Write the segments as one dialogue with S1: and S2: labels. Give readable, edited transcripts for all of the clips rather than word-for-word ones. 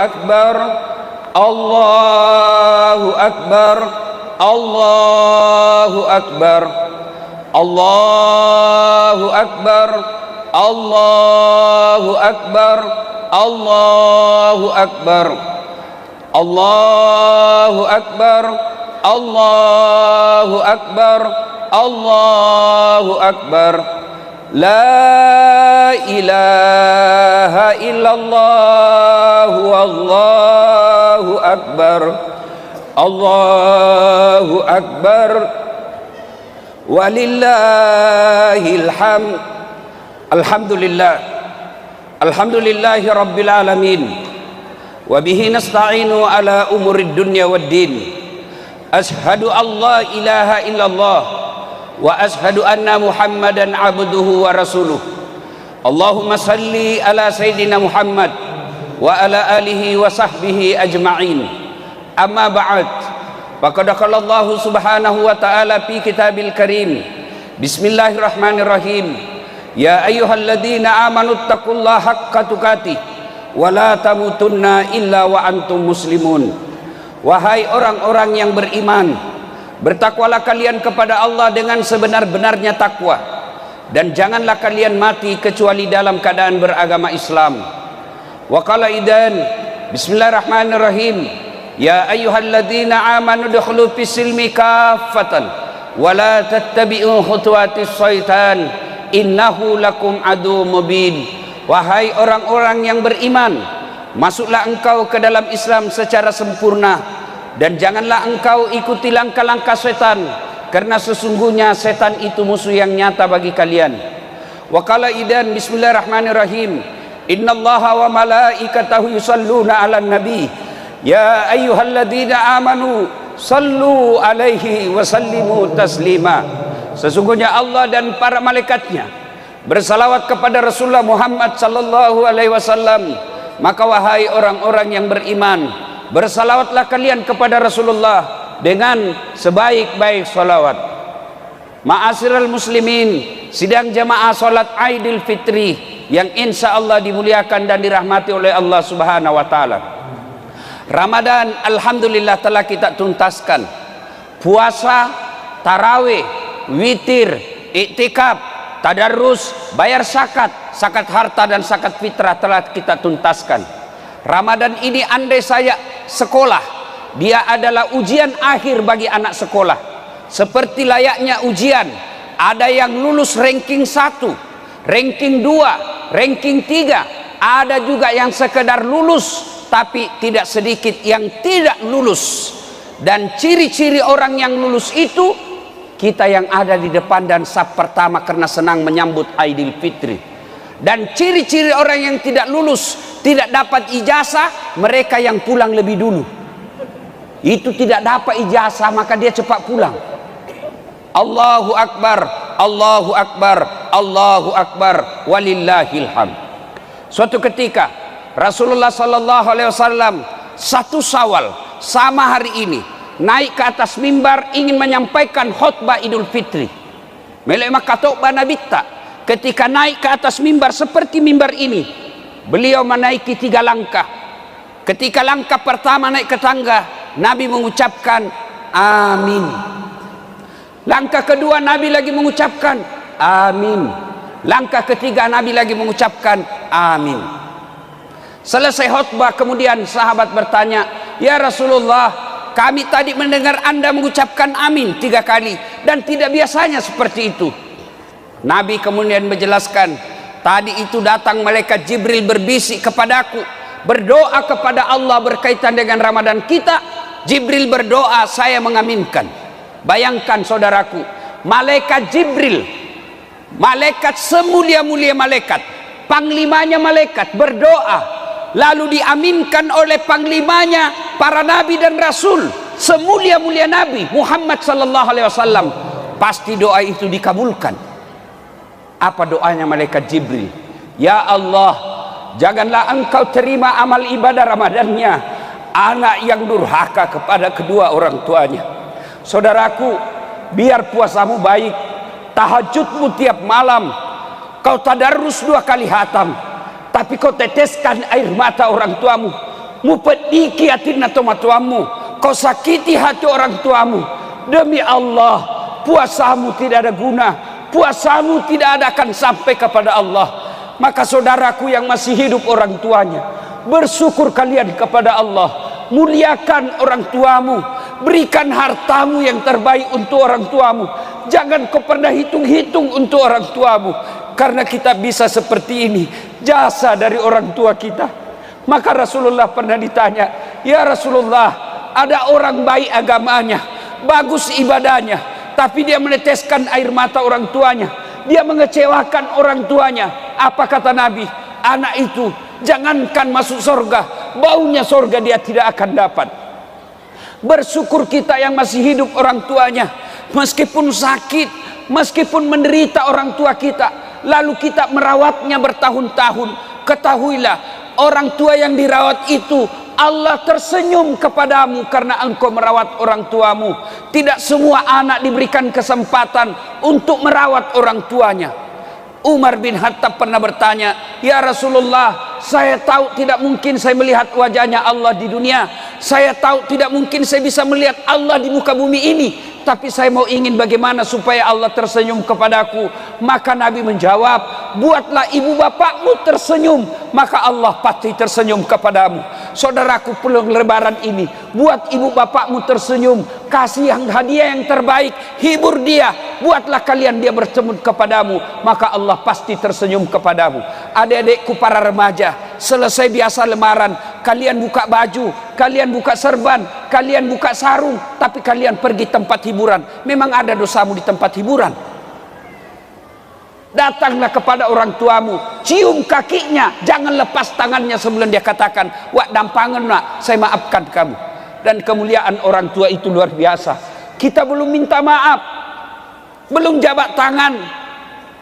S1: akbar, Allahu akbar, Allahu akbar, Allahu akbar, Allahu akbar, Allahu akbar, Allahu akbar, Allahu akbar, Allahu akbar. La ilaha illallah, wallahu akbar, Allahu akbar, walillahil hamd. Alhamdulillah, alhamdulillahi rabbil alamin, wa bihi nasta'inu ala umurid dunya waddin. Ashhadu an la ilaha illallah wa ashhadu anna Muhammadan abduhu wa rasuluh. Allahumma salli ala sayyidina Muhammad wa ala alihi wa sahbihi ajma'in. Amma ba'd. Faqad qala Allah subhanahu wa ta'ala fi kitabil karim. Bismillahirrahmanirrahim. Ya ayyuhalladzina amanu taqullaha haqqa tuqatih wa la tamutunna illa wa antum muslimun. Wahai orang-orang yang beriman, bertakwalah kalian kepada Allah dengan sebenar-benarnya takwa, dan janganlah kalian mati kecuali dalam keadaan beragama Islam. Wa qala idan, bismillahirrahmanirrahim. Ya ayyuhalladzina amanu dukhulu fis silmi kaffatan wa la tattabi'u khutuwatis syaitan innahu lakum adu mubin. Wahai orang-orang yang beriman, masuklah engkau ke dalam Islam secara sempurna, dan janganlah engkau ikuti langkah-langkah setan, karena sesungguhnya setan itu musuh yang nyata bagi kalian. Wa qala idan, bismillahirrahmanirrahim. Innallaha wa malaikatahu yusalluna 'alan nabi. Ya ayyuhalladzina amanu sallu alaihi wa sallimu taslima. Sesungguhnya Allah dan para malaikatnya bersalawat kepada Rasulullah Muhammad sallallahu alaihi wasallam. Maka wahai orang-orang yang beriman, bersalawatlah kalian kepada Rasulullah dengan sebaik-baik salawat. Ma'asyiral muslimin, sidang jamaah salat Aidil Fitri yang insya Allah dimuliakan dan dirahmati oleh Allah subhanahu wa ta'ala. Ramadan alhamdulillah telah kita tuntaskan. Puasa, tarawih, witir, iktikaf, tadarrus, bayar zakat, zakat harta dan zakat fitrah telah kita tuntaskan. Ramadan ini andai saya sekolah, dia adalah ujian akhir bagi anak sekolah. Seperti layaknya ujian, ada yang lulus ranking 1, ranking 2, ranking 3, ada juga yang sekedar lulus, tapi tidak sedikit yang tidak lulus. Dan ciri-ciri orang yang lulus itu, kita yang ada di depan dan saf pertama karena senang menyambut Aidil Fitri. Dan ciri-ciri orang yang tidak lulus, tidak dapat ijazah, mereka yang pulang lebih dulu. Itu tidak dapat ijazah, maka dia cepat pulang. Allahu akbar, Allahu akbar, Allahu akbar, walillahil hamd. Suatu ketika Rasulullah sallallahu alaihi wasallam 1 Syawal sama hari ini naik ke atas mimbar ingin menyampaikan khutbah Idul Fitri. Melek makatok bana bitta. Ketika naik ke atas mimbar seperti mimbar ini, beliau menaiki 3 langkah. Ketika langkah pertama naik ke tangga, Nabi mengucapkan amin. Langkah kedua Nabi lagi mengucapkan amin. Langkah ketiga Nabi lagi mengucapkan amin. Selesai khutbah kemudian sahabat bertanya, "Ya Rasulullah, kami tadi mendengar Anda mengucapkan amin 3 kali dan tidak biasanya seperti itu." Nabi kemudian menjelaskan, "Tadi itu datang malaikat Jibril berbisik kepadaku, berdoa kepada Allah berkaitan dengan Ramadan kita. Jibril berdoa, saya mengaminkan." Bayangkan saudaraku, malaikat Jibril, malaikat semulia-mulia malaikat, panglimanya malaikat berdoa, lalu diaminkan oleh panglimanya para nabi dan rasul, semulia-mulia Nabi Muhammad sallallahu alaihi wasallam. Pasti doa itu dikabulkan. Apa doanya malaikat Jibril? Ya Allah, janganlah engkau terima amal ibadah Ramadannya anak yang durhaka kepada kedua orang tuanya. Saudaraku, biar puasamu baik, tahajudmu tiap malam, kau tadarrus 2 kali hatam, tapi kau teteskan air mata orang tuamu, mu pediki hati orang tuamu, kau sakiti hati orang tuamu. Demi Allah, puasamu tidak ada guna, puasamu tidak ada akan sampai kepada Allah. Maka saudaraku yang masih hidup orang tuanya, bersyukur kalian kepada Allah, muliakan orang tuamu, berikan hartamu yang terbaik untuk orang tuamu. Jangan kau pernah hitung-hitung untuk orang tuamu, karena kita bisa seperti ini jasa dari orang tua kita. Maka Rasulullah pernah ditanya, ya Rasulullah, ada orang baik agamanya, bagus ibadahnya, tapi dia meneteskan air mata orang tuanya, dia mengecewakan orang tuanya. Apa kata Nabi? Anak itu jangankan masuk surga, baunya surga dia tidak akan dapat. Bersyukur kita yang masih hidup orang tuanya, meskipun sakit, meskipun menderita orang tua kita, lalu kita merawatnya bertahun-tahun. Ketahuilah, orang tua yang dirawat itu Allah tersenyum kepadamu karena engkau merawat orang tuamu. Tidak semua anak diberikan kesempatan untuk merawat orang tuanya. Umar bin Khattab pernah bertanya, ya Rasulullah, saya tahu tidak mungkin saya melihat wajahnya Allah di dunia, saya tahu tidak mungkin saya bisa melihat Allah di muka bumi ini, tapi saya mau ingin bagaimana supaya Allah tersenyum kepadaku. Maka Nabi menjawab, buatlah ibu bapakmu tersenyum, maka Allah pasti tersenyum kepadamu. Saudaraku, pulang lebaran ini, buat ibu bapakmu tersenyum, kasih hadiah yang terbaik, hibur dia, buatlah kalian dia bersenyum kepadamu, maka Allah pasti tersenyum kepadamu. Adik-adikku para remaja, selesai biasa lemaran, kalian buka baju, kalian buka serban, kalian buka sarung, tapi kalian pergi tempat hiburan. Memang ada dosamu di tempat hiburan? Datanglah kepada orang tuamu, cium kakinya, jangan lepas tangannya sebelum dia katakan, wak dampangan nak, saya maafkan kamu. Dan kemuliaan orang tua itu luar biasa. Kita belum minta maaf, belum jabat tangan,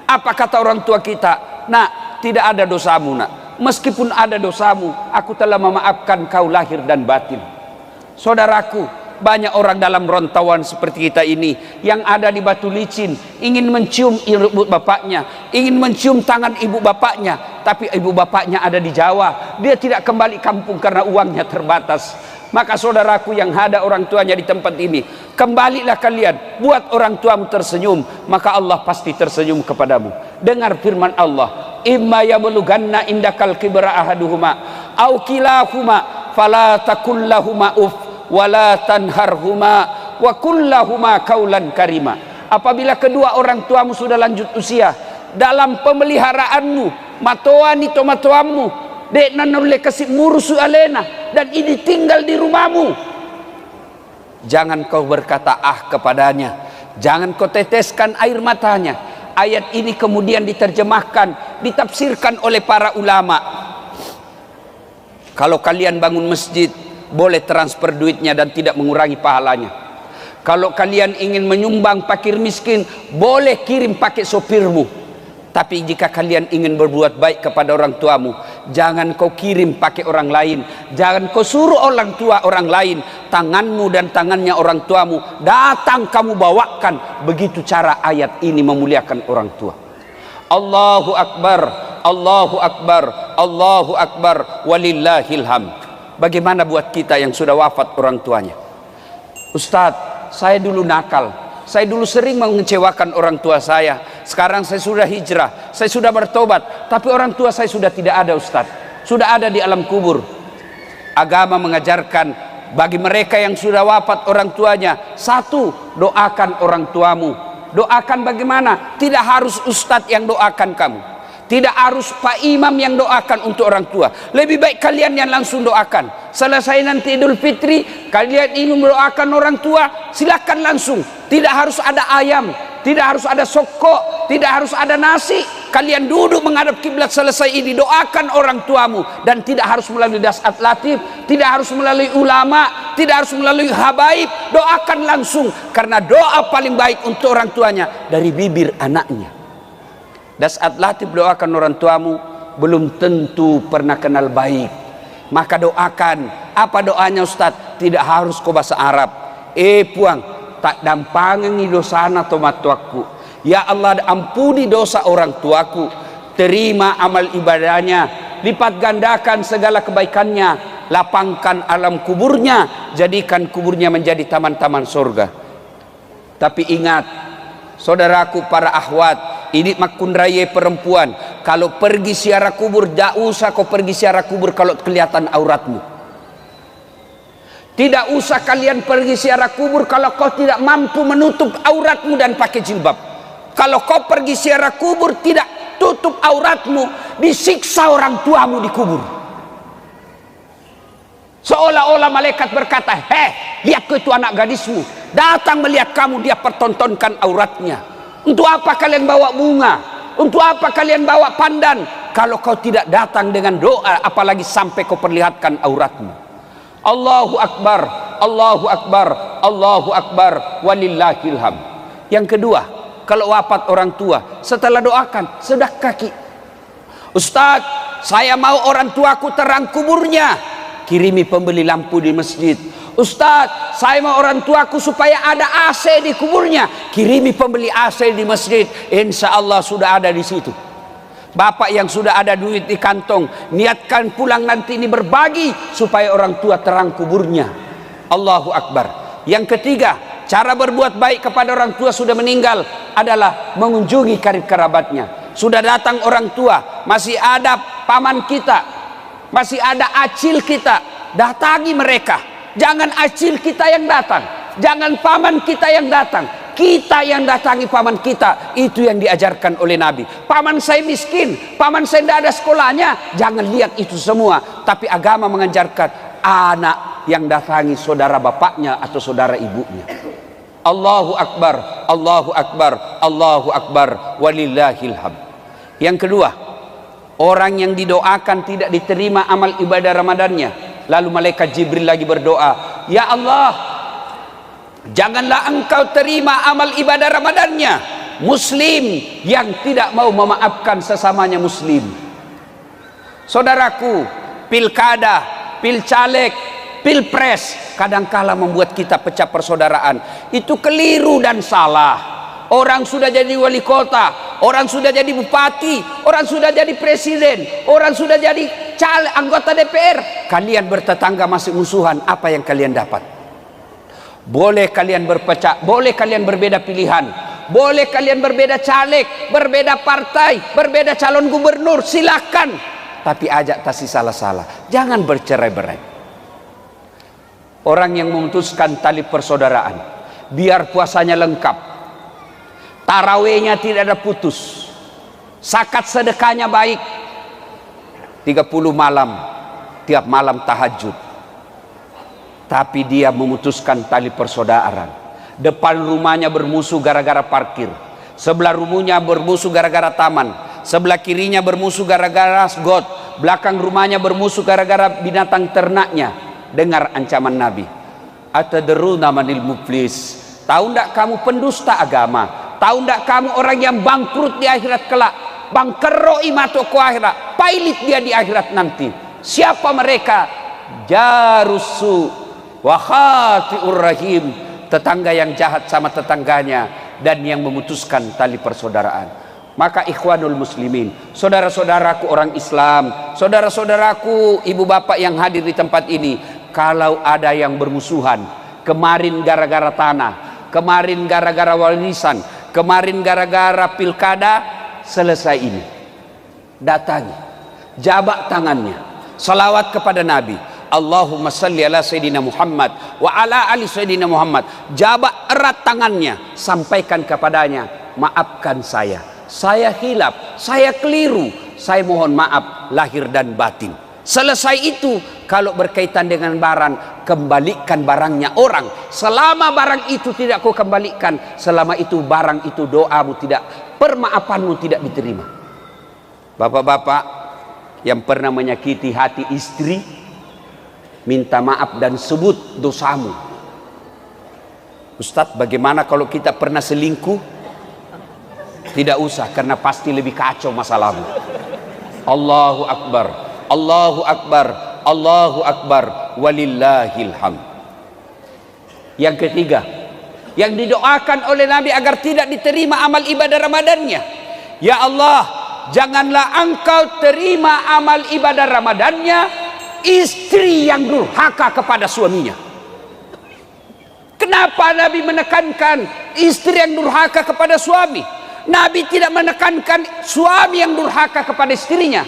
S1: apa kata orang tua kita? Nak, tidak ada dosamu nak, meskipun ada dosamu, aku telah memaafkan kau lahir dan batin. Saudaraku, banyak orang dalam rantauan seperti kita ini yang ada di Batu Licin, ingin mencium ibu bapaknya, ingin mencium tangan ibu bapaknya, tapi ibu bapaknya ada di Jawa, dia tidak kembali kampung karena uangnya terbatas. Maka saudaraku yang ada orang tuanya di tempat ini, kembalilah kalian, buat orang tuamu tersenyum, maka Allah pasti tersenyum kepadamu. Dengar firman Allah, imma yablughanna indakal kibra ahaduhuma au kilahuma fala takul lahuma wala tanharhuma wa kullahuma kaulan karima. Apabila kedua orang tuamu sudah lanjut usia, dalam pemeliharaanmu, matoani tomatoamu, dek nanole kasih murusu alena, dan ini tinggal di rumahmu, jangan kau berkata ah kepadanya, jangan kau teteskan air matanya. Ayat ini kemudian diterjemahkan, ditafsirkan oleh para ulama. Kalau kalian bangun masjid, boleh transfer duitnya dan tidak mengurangi pahalanya. Kalau kalian ingin menyumbang fakir miskin, boleh kirim pakai sopirmu. Tapi jika kalian ingin berbuat baik kepada orang tuamu, jangan kau kirim pakai orang lain, jangan kau suruh orang tua orang lain, tanganmu dan tangannya orang tuamu datang kamu bawakan. Begitu cara ayat ini memuliakan orang tua. Allahu Akbar, Allahu Akbar, Allahu Akbar, walillahil hamd. Bagaimana buat kita yang sudah wafat orang tuanya? Ustadz, saya dulu nakal, saya dulu sering mengecewakan orang tua saya. Sekarang saya sudah hijrah, saya sudah bertobat, tapi orang tua saya sudah tidak ada Ustadz, sudah ada di alam kubur. Agama mengajarkan bagi mereka yang sudah wafat orang tuanya, satu, doakan orang tuamu. Doakan bagaimana? Tidak harus Ustadz yang doakan kamu, tidak harus Pak Imam yang doakan untuk orang tua. Lebih baik kalian yang langsung doakan. Selesai nanti Idul Fitri, kalian ingin mendoakan orang tua, silakan langsung. Tidak harus ada ayam, tidak harus ada soko, tidak harus ada nasi. Kalian duduk menghadap kiblat, selesai ini doakan orang tuamu. Dan tidak harus melalui dasat latif, tidak harus melalui ulama, tidak harus melalui habaib. Doakan langsung, karena doa paling baik untuk orang tuanya dari bibir anaknya. Dasat latif doakan orang tuamu belum tentu pernah kenal baik, maka doakan. Apa doanya Ustadz? Tidak harus kau bahasa Arab. Puang, tak dampangi dosana tomatuaku. Ya Allah, ampuni dosa orang tuaku, terima amal ibadahnya, lipat gandakan segala kebaikannya, lapangkan alam kuburnya, jadikan kuburnya menjadi taman-taman surga. Tapi ingat, saudaraku para akhwat, ini makun raya perempuan, kalau pergi ziarah kubur, tidak usah kau pergi ziarah kubur kalau kelihatan auratmu. Tidak usah kalian pergi ziarah kubur kalau kau tidak mampu menutup auratmu dan pakai jilbab. Kalau kau pergi ziarah kubur tidak tutup auratmu, disiksa orang tuamu di kubur. Seolah-olah malaikat berkata, lihat kau itu anak gadismu, datang melihat kamu, dia pertontonkan auratnya. Untuk apa kalian bawa bunga? Untuk apa kalian bawa pandan? Kalau kau tidak datang dengan doa, apalagi sampai kau perlihatkan auratmu. Allahu Akbar, Allahu Akbar, Allahu Akbar, walillahil hamd. Yang kedua, kalau wafat orang tua, setelah doakan, sedekah kaki. Ustaz, saya mau orang tuaku terang kuburnya, kirimi pembeli lampu di masjid. Ustaz, saya mau orang tuaku supaya ada AC di kuburnya, kirimi pembeli AC di masjid. Insya Allah sudah ada di situ. Bapak yang sudah ada duit di kantong, niatkan pulang nanti ini berbagi supaya orang tua terang kuburnya. Allahu Akbar. Yang ketiga, cara berbuat baik kepada orang tua sudah meninggal adalah mengunjungi karib kerabatnya. Sudah datang orang tua, masih ada paman kita, masih ada acil kita, datangi mereka. Jangan acil kita yang datang, jangan paman kita yang datang, kita yang datangi paman kita. Itu yang diajarkan oleh Nabi. Paman saya miskin, paman saya tidak ada sekolahnya, jangan lihat itu semua. Tapi agama mengajarkan anak yang datangi saudara bapaknya atau saudara ibunya. Allahu Akbar, Allahu Akbar, Allahu Akbar, walillahil hamd. Yang kedua, orang yang didoakan tidak diterima amal ibadah Ramadannya. Lalu malaikat Jibril lagi berdoa, ya Allah, janganlah engkau terima amal ibadah Ramadannya muslim yang tidak mau memaafkan sesamanya muslim. Saudaraku, pilkada, pilcaleg, pilpres kadangkala membuat kita pecah persaudaraan. Itu keliru dan salah. Orang sudah jadi wali kota, orang sudah jadi bupati, orang sudah jadi presiden, orang sudah jadi anggota DPR. Kalian bertetangga masih musuhan, apa yang kalian dapat? Boleh kalian berpecah, boleh kalian berbeda pilihan, boleh kalian berbeda caleg, berbeda partai, berbeda calon gubernur, silakan. Tapi ajak tasi salah-salah, jangan bercerai-berai. Orang yang memutuskan tali persaudaraan, biar puasanya lengkap, tarawihnya tidak ada putus, zakat sedekahnya baik, 30 malam, tiap malam tahajud. Tapi dia memutuskan tali persaudaraan. Depan rumahnya bermusuh gara-gara parkir, sebelah rumahnya bermusuh gara-gara taman, sebelah kirinya bermusuh gara-gara got, belakang rumahnya bermusuh gara-gara binatang ternaknya. Dengar ancaman Nabi, atadruna manil muflis? Tahu ndak kamu pendusta agama? Tahu ndak kamu orang yang bangkrut di akhirat kelak? Bangkeroi matoko akhirat, pailit dia di akhirat nanti. Siapa mereka? Jarusu wa khati'ur rahim, tetangga yang jahat sama tetangganya dan yang memutuskan tali persaudaraan. Maka ikhwanul muslimin, saudara-saudaraku orang Islam, saudara-saudaraku ibu bapak yang hadir di tempat ini, kalau ada yang bermusuhan, kemarin gara-gara tanah, kemarin gara-gara warisan, kemarin gara-gara pilkada, selesai ini datangi, jabat tangannya, salawat kepada Nabi, Allahumma salli ala Sayyidina Muhammad wa ala ali Sayyidina Muhammad, jabat erat tangannya, sampaikan kepadanya, maafkan saya hilaf, saya keliru, saya mohon maaf lahir dan batin. Selesai itu, kalau berkaitan dengan barang, kembalikan barangnya orang. Selama barang itu tidak kau kembalikan, selama itu barang itu doamu tidak, permaafanmu tidak diterima. Bapak-bapak yang pernah menyakiti hati istri, minta maaf dan sebut dosamu. Ustadz, bagaimana kalau kita pernah selingkuh? Tidak usah, karena pasti lebih kacau masalahmu. Allahu Akbar, Allahu Akbar, Allahu Akbar, walillahil hamd. Yang ketiga, yang didoakan oleh Nabi agar tidak diterima amal ibadah Ramadannya, ya Allah, janganlah engkau terima amal ibadah Ramadannya istri yang durhaka kepada suaminya. Kenapa Nabi menekankan istri yang durhaka kepada suami? Nabi tidak menekankan suami yang durhaka kepada istrinya.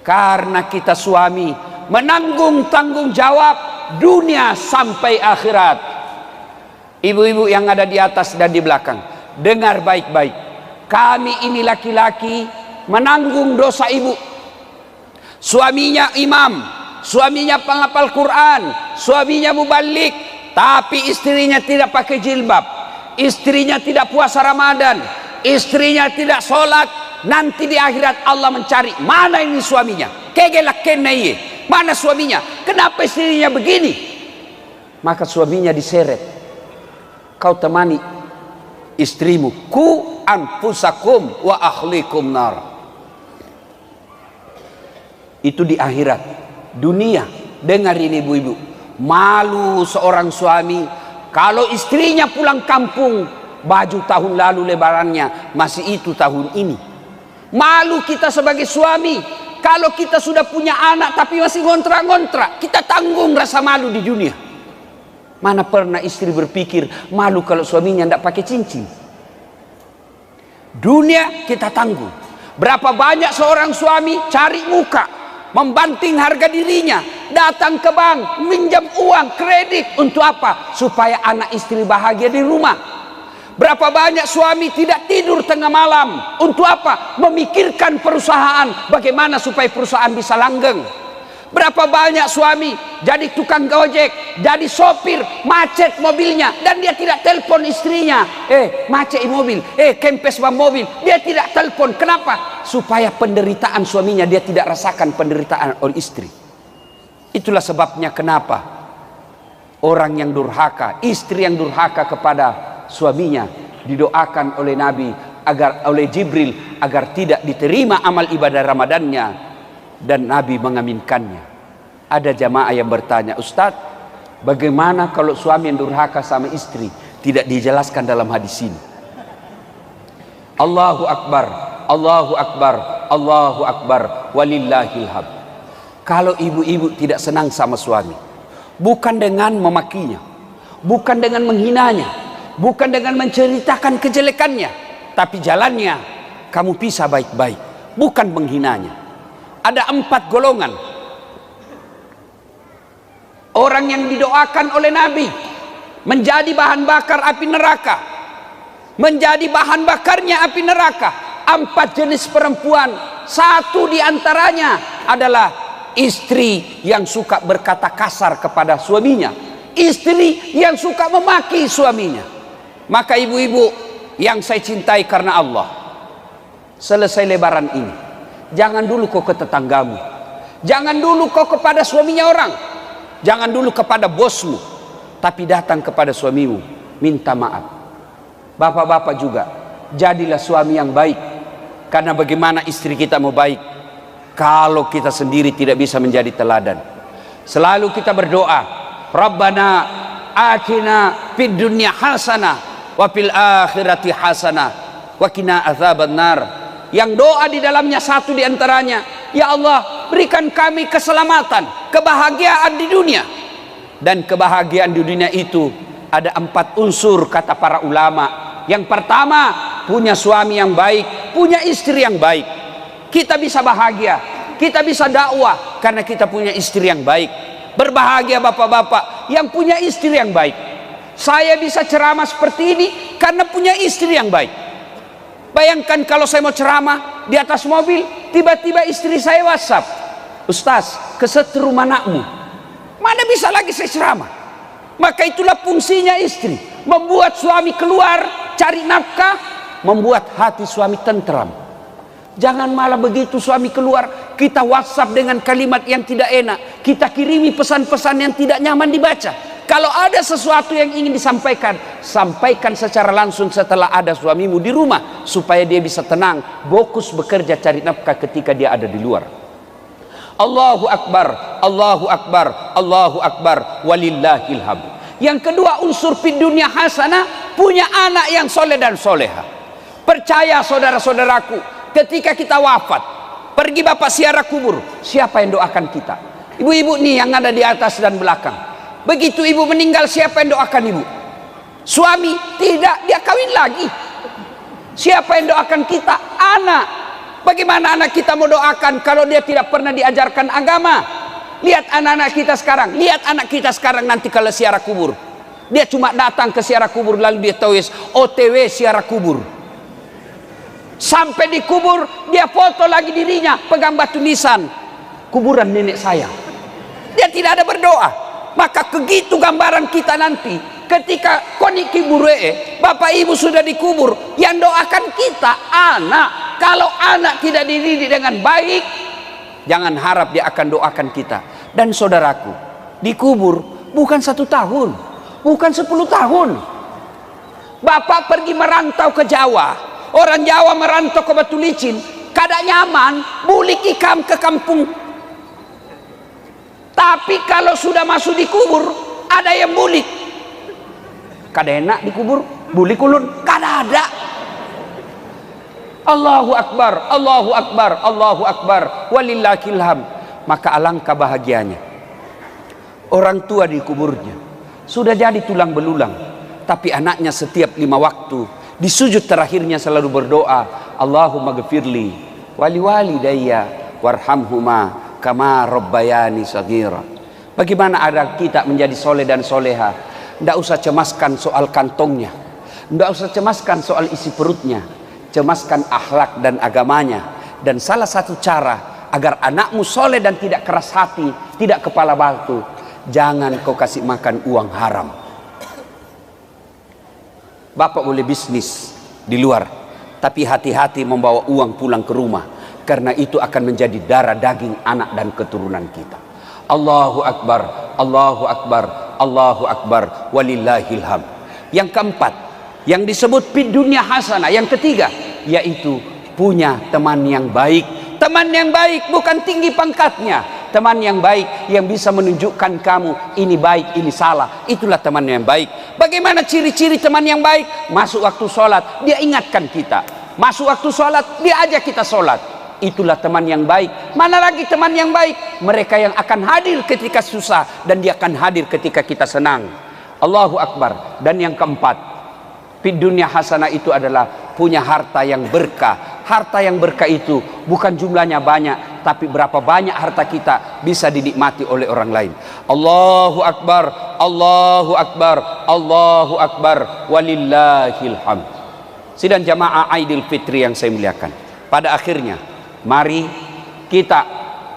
S1: Karena kita suami menanggung tanggung jawab dunia sampai akhirat. Ibu-ibu yang ada di atas dan di belakang, dengar baik-baik. Kami ini laki-laki menanggung dosa ibu. Suaminya imam, suaminya penghafal Quran, suaminya mubalik, tapi istrinya tidak pakai jilbab, istrinya tidak puasa Ramadan, istrinya tidak sholat. Nanti di akhirat Allah mencari, mana ini suaminya? Kegelak kenai, mana suaminya? Kenapa istrinya begini? Maka suaminya diseret. Kau temani istrimu, ku anfusakum wa ahlikum nar. Itu di akhirat. Dunia, dengar ini ibu-ibu, malu seorang suami kalau istrinya pulang kampung, baju tahun lalu lebarannya masih itu tahun ini. Malu kita sebagai suami kalau kita sudah punya anak tapi masih ngontrak-ngontrak, kita tanggung rasa malu di dunia. Mana pernah istri berpikir malu kalau suaminya tidak pakai cincin? Dunia kita tanggung. Berapa banyak seorang suami cari muka, membanting harga dirinya, datang ke bank, minjam uang, kredit. Untuk apa? Supaya anak istri bahagia di rumah. Berapa banyak suami tidak tidur tengah malam. Untuk apa? Memikirkan perusahaan, bagaimana supaya perusahaan bisa langgeng. Berapa banyak suami jadi tukang gojek, jadi sopir, macet mobilnya, dan dia tidak telepon istrinya. Macet mobil, kempes ban mobil, dia tidak telepon. Kenapa? Supaya penderitaan suaminya dia tidak rasakan penderitaan oleh istri. Itulah sebabnya kenapa orang yang durhaka, istri yang durhaka kepada suaminya didoakan oleh Nabi agar oleh Jibril agar tidak diterima amal ibadah Ramadannya, dan Nabi mengaminkannya. Ada jamaah yang bertanya, Ustadz, bagaimana kalau suami yang durhaka sama istri? Tidak dijelaskan dalam hadis ini. Allahu Akbar, Allahu Akbar, Allahu Akbar, walillahil hamd. Kalau ibu-ibu tidak senang sama suami, bukan dengan memakinya, bukan dengan menghinanya, bukan dengan menceritakan kejelekannya, tapi jalannya kamu pisah baik-baik, bukan menghinanya. Ada 4 golongan orang yang didoakan oleh Nabi menjadi bahan bakar api neraka, menjadi bahan bakarnya api neraka. 4 jenis perempuan. Satu di antaranya adalah istri yang suka berkata kasar kepada suaminya, istri yang suka memaki suaminya. Maka ibu-ibu yang saya cintai karena Allah, selesai lebaran ini, jangan dulu kau ke tetanggamu, jangan dulu kau kepada suaminya orang, jangan dulu kepada bosmu, tapi datang kepada suamimu, minta maaf. Bapak-bapak juga, jadilah suami yang baik. Karena bagaimana istri kita mau baik kalau kita sendiri tidak bisa menjadi teladan? Selalu kita berdoa, Rabbana atina fid dunya hasanah wa fil akhirati hasanah wa qina adzabannar. Yang doa di dalamnya satu di antaranya, ya Allah, berikan kami keselamatan, kebahagiaan di dunia. Dan kebahagiaan di dunia itu ada 4 unsur kata para ulama. Yang pertama, punya suami yang baik, punya istri yang baik. Kita bisa bahagia, kita bisa dakwah karena kita punya istri yang baik. Berbahagia bapak-bapak yang punya istri yang baik. Saya bisa ceramah seperti ini karena punya istri yang baik. Bayangkan kalau saya mau ceramah di atas mobil, tiba-tiba istri saya WhatsApp, Ustaz, kesetrum anakmu. Mana bisa lagi saya ceramah? Maka itulah fungsinya istri, membuat suami keluar cari nafkah, membuat hati suami tentram. Jangan malah begitu suami keluar, kita WhatsApp dengan kalimat yang tidak enak, kita kirimi pesan-pesan yang tidak nyaman dibaca. Kalau ada sesuatu yang ingin disampaikan, sampaikan secara langsung setelah ada suamimu di rumah, supaya dia bisa tenang, fokus bekerja cari nafkah ketika dia ada di luar. Allahu Akbar, Allahu Akbar, Allahu Akbar, walillahil hamd. Yang kedua, unsur fid dunya hasanah, punya anak yang soleh dan soleha. Percaya saudara-saudaraku, ketika kita wafat, pergi bapak ziarah kubur, siapa yang doakan kita? Ibu-ibu nih yang ada di atas dan belakang. Begitu ibu meninggal, siapa yang doakan ibu? Suami? Tidak, dia kawin lagi. Siapa yang doakan kita? Anak. Bagaimana anak kita mau doakan kalau dia tidak pernah diajarkan agama? Lihat anak-anak kita sekarang. Lihat anak kita sekarang nanti kalau ziarah kubur. Dia cuma datang ke ziarah kubur lalu dia tulis OTW ziarah kubur. Sampai di kubur dia foto lagi dirinya pegang batu nisan, kuburan nenek saya. Dia tidak ada berdoa. Maka begitu gambaran kita nanti ketika koniki buree, bapak ibu sudah dikubur, yang doakan kita anak. Kalau anak tidak dididik dengan baik, jangan harap dia akan doakan kita. Dan saudaraku, dikubur bukan 1 tahun, bukan 10 tahun. Bapak pergi merantau ke Jawa, orang Jawa merantau ke Batu Licin, kada nyaman, bulik ikam ke kampung. Tapi kalau sudah masuk di kubur, ada yang bulik. Kada enak dikubur, bulik ulun, kada ada. Allahu Akbar, Allahu Akbar, Allahu Akbar, walillahil hamd. Maka alangkah bahagianya orang tua di kuburnya sudah jadi tulang belulang, tapi anaknya setiap 5 waktu di sujud terakhirnya selalu berdoa, Allahumma ghfirli wali walidayya warhamhuma kama rabbayani shaghira. Bagaimana ada kita menjadi soleh dan soleha? Tidak usah cemaskan soal kantongnya, tidak usah cemaskan soal isi perutnya, cemaskan akhlak dan agamanya. Dan salah satu cara agar anakmu soleh dan tidak keras hati, tidak kepala batu, jangan kau kasih makan uang haram. Bapak boleh bisnis di luar, tapi hati-hati membawa uang pulang ke rumah, karena itu akan menjadi darah daging anak dan keturunan kita. Allahu Akbar, Allahu Akbar, Allahu Akbar, walillahil hamd. Yang keempat, yang disebut fid dunya hasanah, yang ketiga, yaitu punya teman yang baik. Teman yang baik bukan tinggi pangkatnya, teman yang baik yang bisa menunjukkan kamu ini baik, ini salah. Itulah teman yang baik. Bagaimana ciri-ciri teman yang baik? Masuk waktu sholat, dia ingatkan kita. Masuk waktu sholat, dia ajak kita sholat. Itulah teman yang baik. Mana lagi teman yang baik? Mereka yang akan hadir ketika susah, dan dia akan hadir ketika kita senang. Allahu Akbar. Dan yang keempat, fid dunya hasanah itu adalah punya harta yang berkah. Harta yang berkah itu bukan jumlahnya banyak, tapi berapa banyak harta kita bisa dinikmati oleh orang lain. Allahu Akbar, Allahu Akbar, Allahu Akbar, walillahil hamd. Sidang jamaah Aidil Fitri yang saya muliakan, pada akhirnya mari kita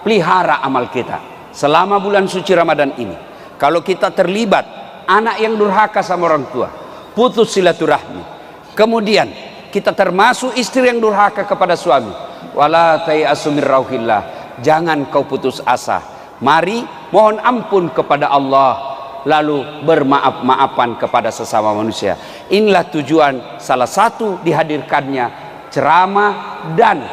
S1: pelihara amal kita selama bulan suci Ramadan ini. Kalau kita terlibat anak yang durhaka sama orang tua, putus silaturahmi, kemudian kita termasuk istri yang durhaka kepada suami, wala tayasu mir rauhillah, jangan kau putus asa. Mari mohon ampun kepada Allah, lalu bermaaf-maafan kepada sesama manusia. Inilah tujuan salah satu dihadirkannya ceramah dan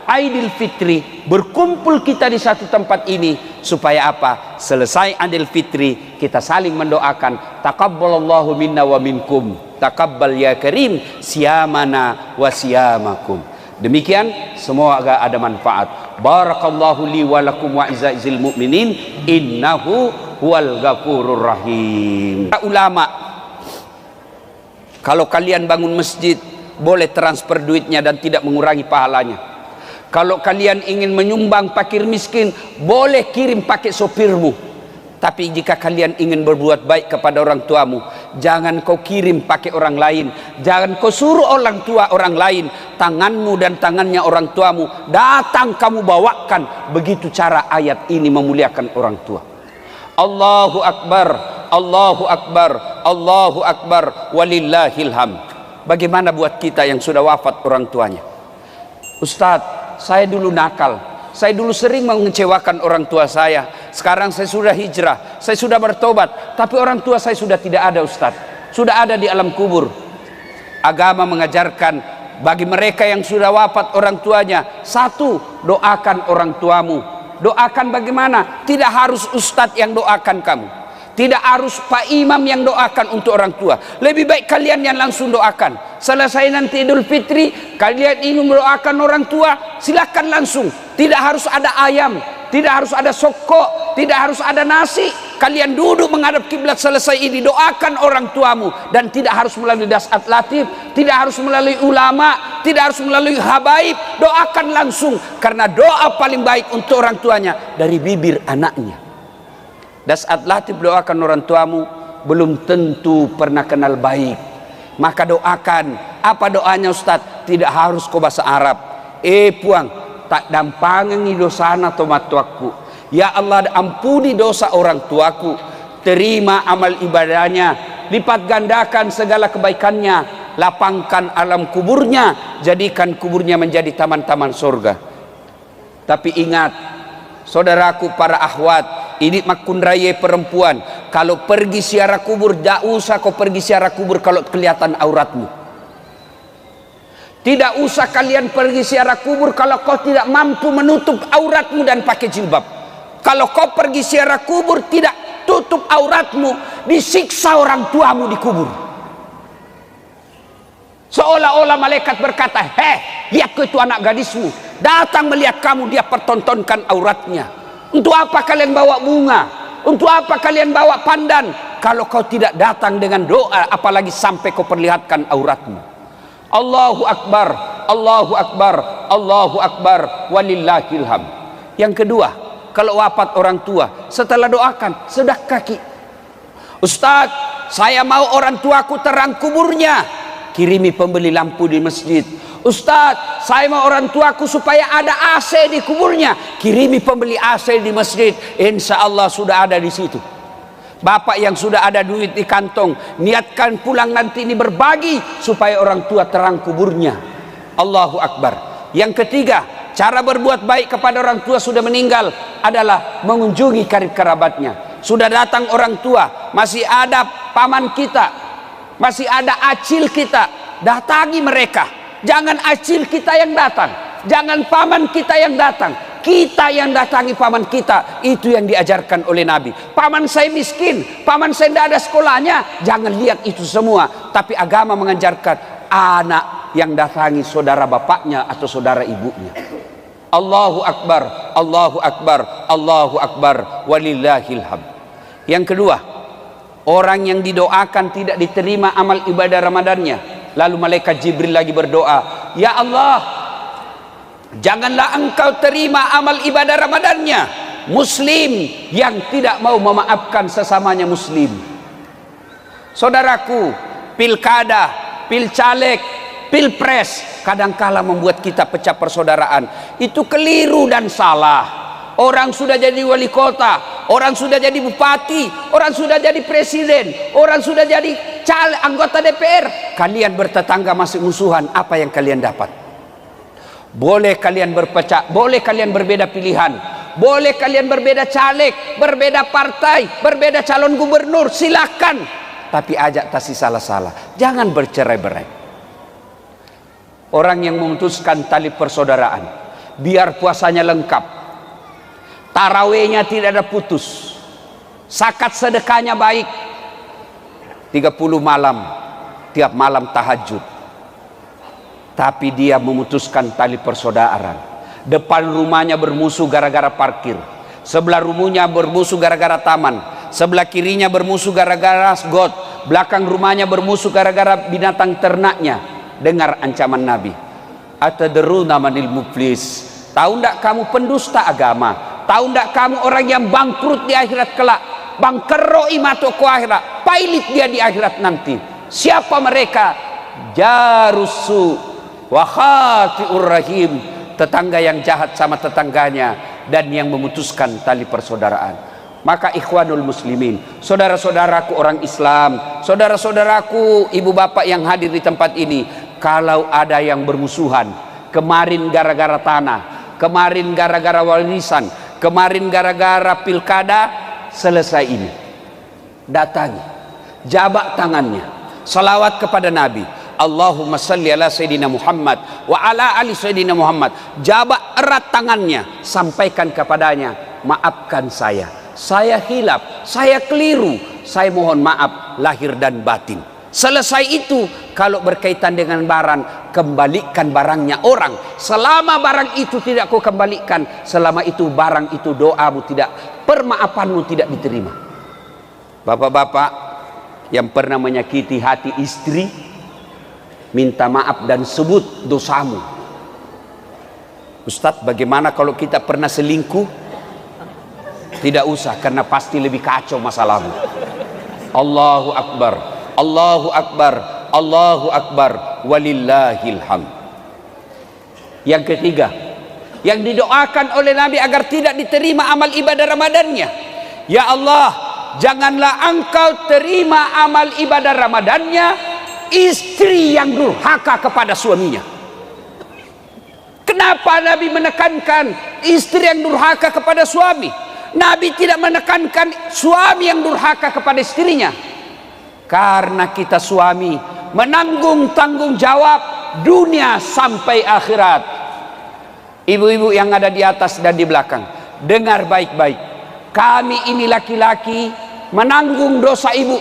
S1: Aidil Fitri, berkumpul kita di satu tempat ini supaya apa? Selesai Aidil Fitri kita saling mendoakan, taqabbalallahu minna wa minkum, taqabbal ya karim siyamana wa siyamakum. Demikian, semoga ada manfaat. Barakallahu li wa lakum wa izzil mu'minin, innahu huwal ghafurur rahim. Ulama, kalau kalian bangun masjid boleh transfer duitnya dan tidak mengurangi pahalanya. Kalau kalian ingin menyumbang fakir miskin, boleh kirim pakai sopirmu. Tapi jika kalian ingin berbuat baik kepada orang tuamu, jangan kau kirim pakai orang lain. Jangan kau suruh orang tua orang lain, tanganmu dan tangannya orang tuamu datang kamu bawakan. Begitu cara ayat ini memuliakan orang tua. Allahu Akbar, Allahu Akbar, Allahu Akbar, walillahil hamd. Bagaimana buat kita yang sudah wafat orang tuanya? Ustadz, saya dulu nakal, saya dulu sering mengecewakan orang tua saya. Sekarang saya sudah hijrah, saya sudah bertobat, tapi orang tua saya sudah tidak ada Ustaz, sudah ada di alam kubur. Agama mengajarkan bagi mereka yang sudah wafat orang tuanya, satu, doakan orang tuamu. Doakan bagaimana? Tidak harus Ustadz yang doakan kamu, tidak harus Pak Imam yang doakan untuk orang tua. Lebih baik kalian yang langsung doakan. Selesai nanti Idul Fitri, kalian ingin mendoakan orang tua, silakan langsung. Tidak harus ada ayam, tidak harus ada sokok, tidak harus ada nasi. Kalian duduk menghadap kiblat, selesai ini doakan orang tuamu, dan tidak harus melalui dasat latif, tidak harus melalui ulama, tidak harus melalui habaib. Doakan langsung, karena doa paling baik untuk orang tuanya dari bibir anaknya. Dasat latif doakan orang tuamu belum tentu pernah kenal baik, maka doakan. Apa doanya Ustaz? Tidak harus kau bahasa Arab. Puang tak dampangi dosana tomatuaku. Ya Allah, ampuni dosa orang tuaku, terima amal ibadahnya, lipat gandakan segala kebaikannya, lapangkan alam kuburnya, jadikan kuburnya menjadi taman-taman surga. Tapi ingat, saudaraku para akhwat, ini makun raya perempuan, kalau pergi ziarah kubur, tidak usah kau pergi ziarah kubur kalau kelihatan auratmu. Tidak usah kalian pergi ziarah kubur kalau kau tidak mampu menutup auratmu dan pakai jilbab. Kalau kau pergi ziarah kubur tidak tutup auratmu, disiksa orang tuamu di kubur. Seolah-olah malaikat berkata, lihat ke itu anak gadismu, datang melihat kamu, dia pertontonkan auratnya. Untuk apa kalian bawa bunga? Untuk apa kalian bawa pandan? Kalau kau tidak datang dengan doa, apalagi sampai kau perlihatkan auratmu. Allahu Akbar, Allahu Akbar, Allahu Akbar, walillahil hamd. Yang kedua, kalau wafat orang tua, setelah doakan, sedekah ki. Ustaz, saya mau orang tuaku terang kuburnya, kirimi pembeli lampu di masjid. Ustaz, saya mau orang tuaku supaya ada AC di kuburnya, kirimi pembeli AC di masjid. Insya Allah sudah ada di situ. Bapak yang sudah ada duit di kantong, niatkan pulang nanti ini berbagi supaya orang tua terang kuburnya. Allahu Akbar. Yang ketiga, cara berbuat baik kepada orang tua sudah meninggal adalah mengunjungi karib kerabatnya. Sudah datang orang tua, masih ada paman kita, masih ada acil kita, datangi mereka. Jangan acil kita yang datang, jangan paman kita yang datang, kita yang datangi paman kita. Itu yang diajarkan oleh Nabi. Paman saya miskin, paman saya tidak ada sekolahnya, jangan lihat itu semua. Tapi agama mengajarkan anak yang datangi saudara bapaknya atau saudara ibunya. Allahu Akbar, Allahu Akbar, Allahu Akbar, walillahil hamd. Yang kedua, orang yang didoakan tidak diterima amal ibadah Ramadannya, lalu malaikat Jibril lagi berdoa, ya Allah, janganlah engkau terima amal ibadah Ramadannya muslim yang tidak mau memaafkan sesamanya muslim. Saudaraku, pilkada, pilcaleg, pilpres kadangkala membuat kita pecah persaudaraan. Itu keliru dan salah. Orang sudah jadi wali kota, orang sudah jadi bupati, orang sudah jadi presiden, orang sudah jadi caleg, anggota DPR. Kalian bertetangga masih musuhan, apa yang kalian dapat? Boleh kalian berpecah, boleh kalian berbeda pilihan, boleh kalian berbeda caleg, berbeda partai, berbeda calon gubernur, silakan. Tapi ajak tasi salah-salah, jangan bercerai-berai. Orang yang memutuskan tali persaudaraan, biar puasanya lengkap, tarawihnya tidak ada putus, zakat sedekahnya baik, 30 malam, tiap malam tahajud. Tapi dia memutuskan tali persaudaraan. Depan rumahnya bermusuh gara-gara parkir, sebelah rumahnya bermusuh gara-gara taman, sebelah kirinya bermusuh gara-gara got, belakang rumahnya bermusuh gara-gara binatang ternaknya. Dengar ancaman Nabi, atadruna manil muflis, tahu ndak kamu pendusta agama, tahu ndak kamu orang yang bangkrut di akhirat kelak, bangkero imato ko akhirat, pailit dia di akhirat nanti. Siapa mereka? Jarusu wa khati'ur rahim, tetangga yang jahat sama tetangganya dan yang memutuskan tali persaudaraan. Maka ikhwanul muslimin, saudara-saudaraku orang Islam, saudara-saudaraku ibu bapak yang hadir di tempat ini, kalau ada yang bermusuhan, kemarin gara-gara tanah, kemarin gara-gara warisan, kemarin gara-gara pilkada, selesai ini, datangi, jabak tangannya, salawat kepada Nabi, Allahumma salli ala Sayyidina Muhammad wa ala ali Sayyidina Muhammad, jabak erat tangannya, sampaikan kepadanya, maafkan saya hilaf, saya keliru, saya mohon maaf lahir dan batin. Selesai itu, kalau berkaitan dengan barang, kembalikan barangnya orang. Selama barang itu tidak kau kembalikan, selama itu barang itu doamu tidak, permaafanmu tidak diterima. Bapak-bapak yang pernah menyakiti hati istri, minta maaf dan sebut dosamu. Ustadz, bagaimana kalau kita pernah selingkuh? Tidak usah, karena pasti lebih kacau masalahmu. Allahu Akbar, Allahu Akbar, Allahu Akbar, walillahil hamd. Yang ketiga, yang didoakan oleh Nabi agar tidak diterima amal ibadah Ramadannya, ya Allah, janganlah engkau terima amal ibadah Ramadannya istri yang durhaka kepada suaminya. Kenapa Nabi menekankan istri yang durhaka kepada suami? Nabi tidak menekankan suami yang durhaka kepada istrinya. Karena kita suami menanggung tanggung jawab dunia sampai akhirat. Ibu-ibu yang ada di atas dan di belakang, dengar baik-baik. Kami ini laki-laki menanggung dosa ibu.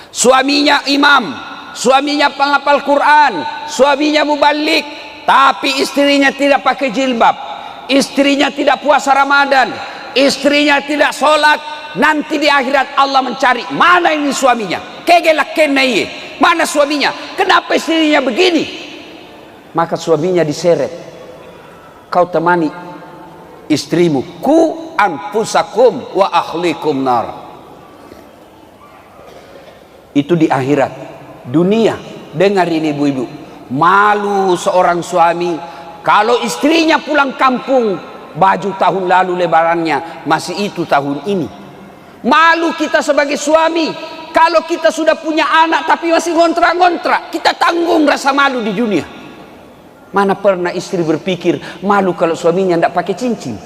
S1: Suaminya imam, suaminya penghafal Quran, suaminya mubalik, tapi istrinya tidak pakai jilbab, istrinya tidak puasa Ramadan, istrinya tidak sholat. Nanti di akhirat Allah mencari, mana ini suaminya? Kegelak kenai, mana suaminya? Kenapa istrinya begini? Maka suaminya diseret. Kau temani istrimu, ku anfusakum wa ahlikum nar. Itu di akhirat. Dunia, dengar ini ibu-ibu, malu seorang suami kalau istrinya pulang kampung, baju tahun lalu lebarannya masih itu tahun ini. Malu kita sebagai suami kalau kita sudah punya anak tapi masih ngontrak-ngontrak, kita tanggung rasa malu di dunia. Mana pernah istri berpikir malu kalau suaminya tidak pakai cincin?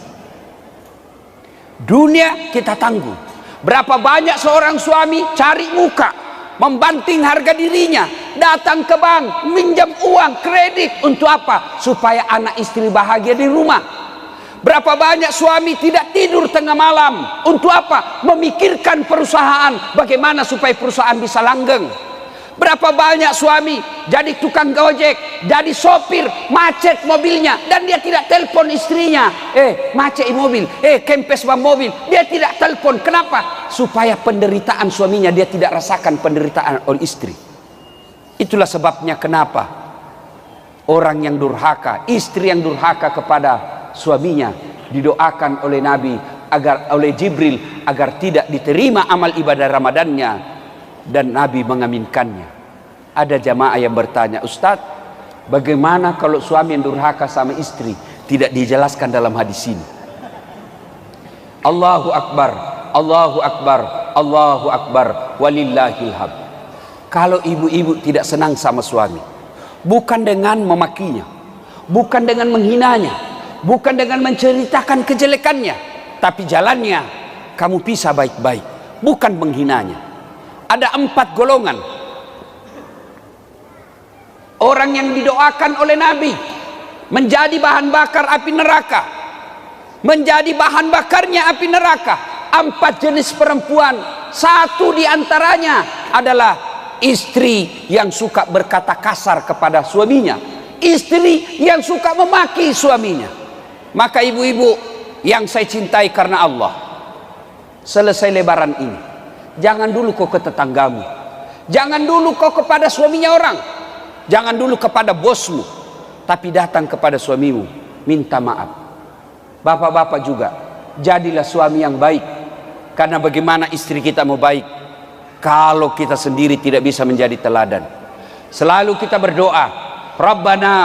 S1: Dunia kita tanggung. Berapa banyak seorang suami cari muka, membanting harga dirinya, datang ke bank, minjam uang, kredit, untuk apa? Supaya anak istri bahagia di rumah. Berapa banyak suami tidak tidur tengah malam, untuk apa? Memikirkan perusahaan, bagaimana supaya perusahaan bisa langgeng. Berapa banyak suami jadi tukang gojek, jadi sopir, macet mobilnya, dan dia tidak telepon istrinya. Macet mobil, kempes ban mobil, dia tidak telepon. Kenapa? Supaya penderitaan suaminya dia tidak rasakan penderitaan oleh istri. Itulah sebabnya kenapa orang yang durhaka, istri yang durhaka kepada suaminya, didoakan oleh Nabi agar, oleh Jibril, agar tidak diterima amal ibadah Ramadannya, dan Nabi mengaminkannya. Ada jamaah yang bertanya, Ustadz, bagaimana kalau suami yang durhaka sama istri? Tidak dijelaskan dalam hadis ini. Allahu Akbar, Allahu Akbar, Allahu Akbar, walillahil hamd. Kalau ibu-ibu tidak senang sama suami, bukan dengan memakinya, bukan dengan menghinanya, bukan dengan menceritakan kejelekannya, tapi jalannya kamu pisah baik-baik, bukan menghinanya. Ada 4 golongan orang yang didoakan oleh Nabi menjadi bahan bakar api neraka, menjadi bahan bakarnya api neraka. 4 jenis perempuan. Satu diantaranya adalah istri yang suka berkata kasar kepada suaminya, istri yang suka memaki suaminya. Maka ibu-ibu yang saya cintai karena Allah, selesai lebaran ini, jangan dulu kau ke tetanggamu, jangan dulu kau kepada suaminya orang, jangan dulu kepada bosmu, tapi datang kepada suamimu, minta maaf. Bapak-bapak juga, jadilah suami yang baik. Karena bagaimana istri kita mau baik kalau kita sendiri tidak bisa menjadi teladan? Selalu kita berdoa, Rabbana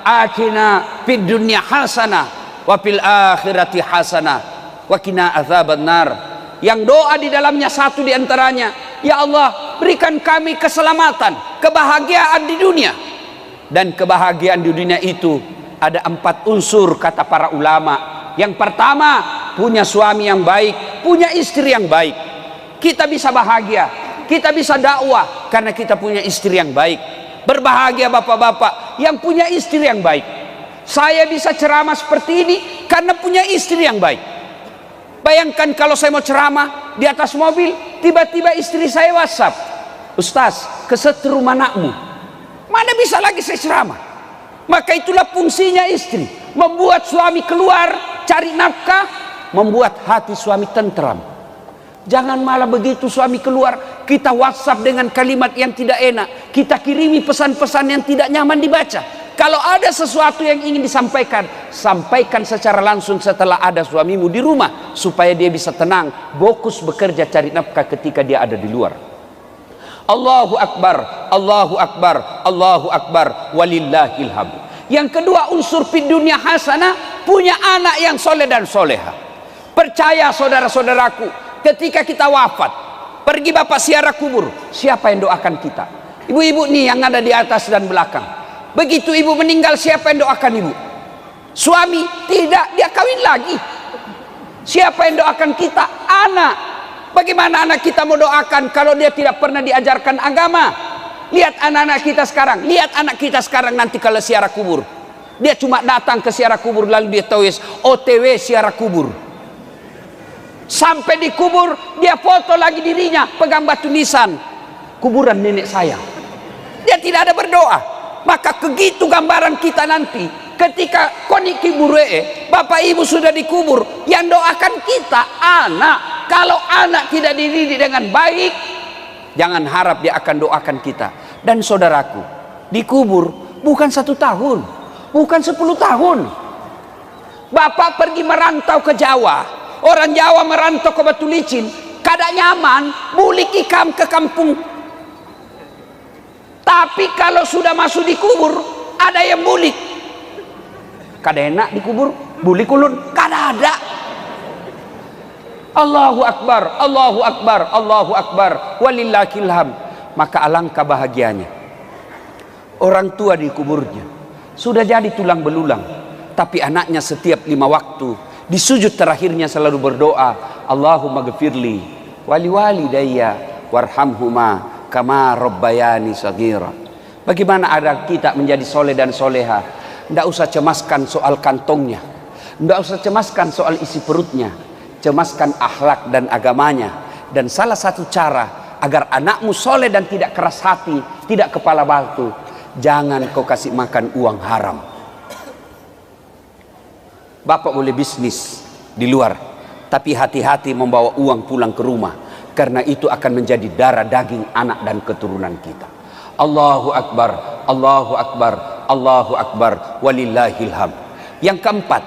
S1: atina fid dunya hasanah wa fil akhirati hasanah wa qina adzabannar. Yang doa di dalamnya satu diantaranya, ya Allah, berikan kami keselamatan, kebahagiaan di dunia. Dan kebahagiaan di dunia itu ada 4 unsur kata para ulama. Yang pertama, punya suami yang baik, punya istri yang baik. Kita bisa bahagia, kita bisa dakwah karena kita punya istri yang baik. Berbahagia bapak-bapak yang punya istri yang baik. Saya bisa ceramah seperti ini karena punya istri yang baik. Bayangkan kalau saya mau ceramah di atas mobil, tiba-tiba istri saya WhatsApp, Ustaz, kesetrum anakmu, mana bisa lagi saya ceramah? Maka itulah fungsinya istri, membuat suami keluar cari nafkah, membuat hati suami tentram. Jangan malah begitu suami keluar, kita WhatsApp dengan kalimat yang tidak enak, kita kirimi pesan-pesan yang tidak nyaman dibaca. Kalau ada sesuatu yang ingin disampaikan, sampaikan secara langsung setelah ada suamimu di rumah, supaya dia bisa tenang, fokus bekerja cari nafkah ketika dia ada di luar. Allahu Akbar, Allahu Akbar, Allahu Akbar, walillahil hamd. Yang kedua, unsur fid dunya hasanah, punya anak yang soleh dan soleha. Percaya saudara-saudaraku, ketika kita wafat, pergi bapak ziarah kubur, siapa yang doakan kita? Ibu-ibu nih yang ada di atas dan belakang. Begitu ibu meninggal, siapa yang doakan ibu? Suami? Tidak, dia kawin lagi. Siapa yang doakan kita? Anak. Bagaimana anak kita mau doakan kalau dia tidak pernah diajarkan agama? Lihat anak-anak kita sekarang, lihat anak kita sekarang nanti kalau ziarah kubur. Dia cuma datang ke ziarah kubur lalu dia tulis OTW ziarah kubur. Sampai di kubur dia foto lagi dirinya pegang batu nisan, kuburan nenek saya. Dia tidak ada berdoa. Maka begitu gambaran kita nanti ketika koniki buree, bapak ibu sudah dikubur, yang doakan kita anak. Kalau anak tidak dididik dengan baik, jangan harap dia akan doakan kita. Dan saudaraku, dikubur bukan 1 tahun, bukan 10 tahun. Bapak pergi merantau ke Jawa, orang Jawa merantau ke Batu Licin, kada nyaman, bulik ikam ke kampung. Tapi kalau sudah masuk di kubur, ada yang bulik. Kada enak dikubur, bulik ulun, kada ada. Allahu Akbar, Allahu Akbar, Allahu Akbar, walillahil hamd. Maka alangkah bahagianya orang tua di kuburnya sudah jadi tulang belulang, tapi anaknya setiap 5 waktu di sujud terakhirnya selalu berdoa, Allahumma ghfirli wali walidayya warhamhuma kama rabbayani shaghira. Bagaimana ada kita menjadi soleh dan soleha? Tidak usah cemaskan soal kantongnya, tidak usah cemaskan soal isi perutnya, cemaskan akhlak dan agamanya. Dan salah satu cara agar anakmu soleh dan tidak keras hati, tidak kepala batu, jangan kau kasih makan uang haram. Bapak boleh bisnis di luar, tapi hati-hati membawa uang pulang ke rumah, karena itu akan menjadi darah daging anak dan keturunan kita. Allahu Akbar, Allahu Akbar, Allahu Akbar, walillahil hamd. Yang keempat,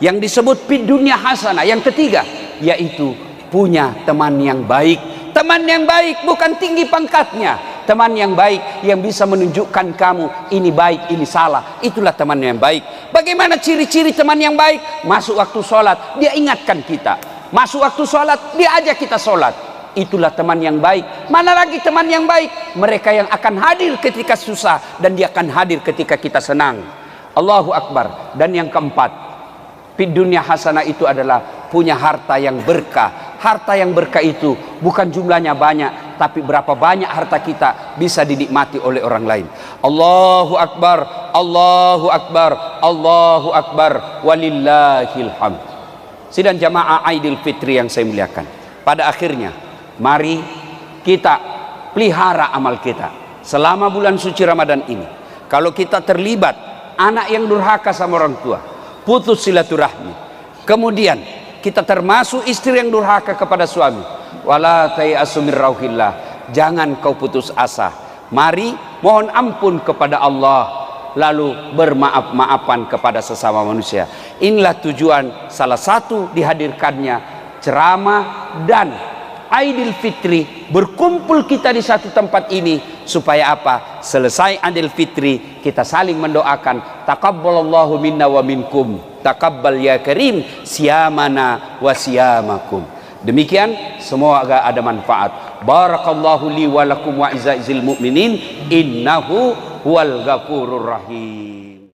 S1: yang disebut fid dunya hasanah, yang ketiga, yaitu punya teman yang baik. Teman yang baik bukan tinggi pangkatnya, teman yang baik yang bisa menunjukkan kamu ini baik, ini salah. Itulah teman yang baik. Bagaimana ciri-ciri teman yang baik? Masuk waktu sholat, dia ingatkan kita. Masuk waktu sholat, dia ajak kita sholat. Itulah teman yang baik. Mana lagi teman yang baik? Mereka yang akan hadir ketika susah, dan dia akan hadir ketika kita senang. Allahu Akbar. Dan yang keempat, fid dunya hasanah itu adalah punya harta yang berkah. Harta yang berkah itu bukan jumlahnya banyak, tapi berapa banyak harta kita bisa dinikmati oleh orang lain. Allahu Akbar, Allahu Akbar, Allahu Akbar, walillahil hamd. Sidang jamaah Aidil Fitri yang saya muliakan, pada akhirnya mari kita pelihara amal kita selama bulan suci Ramadan ini. Kalau kita terlibat anak yang durhaka sama orang tua, putus silaturahmi, kemudian kita termasuk istri yang durhaka kepada suami, wala tayasu mir rauhillah, jangan kau putus asa. Mari mohon ampun kepada Allah, lalu bermaaf-maafan kepada sesama manusia. Inilah tujuan salah satu dihadirkannya ceramah dan Aidil Fitri, berkumpul kita di satu tempat ini supaya apa? Selesai Aidil Fitri kita saling mendoakan, taqabbalallahu minna wa minkum, taqabbal ya karim siyamana wa siyamakum. Demikian, semoga ada manfaat. Barakallahu li wa lakum wa izza'il mu'minin, innahu huwal ghafurur rahim.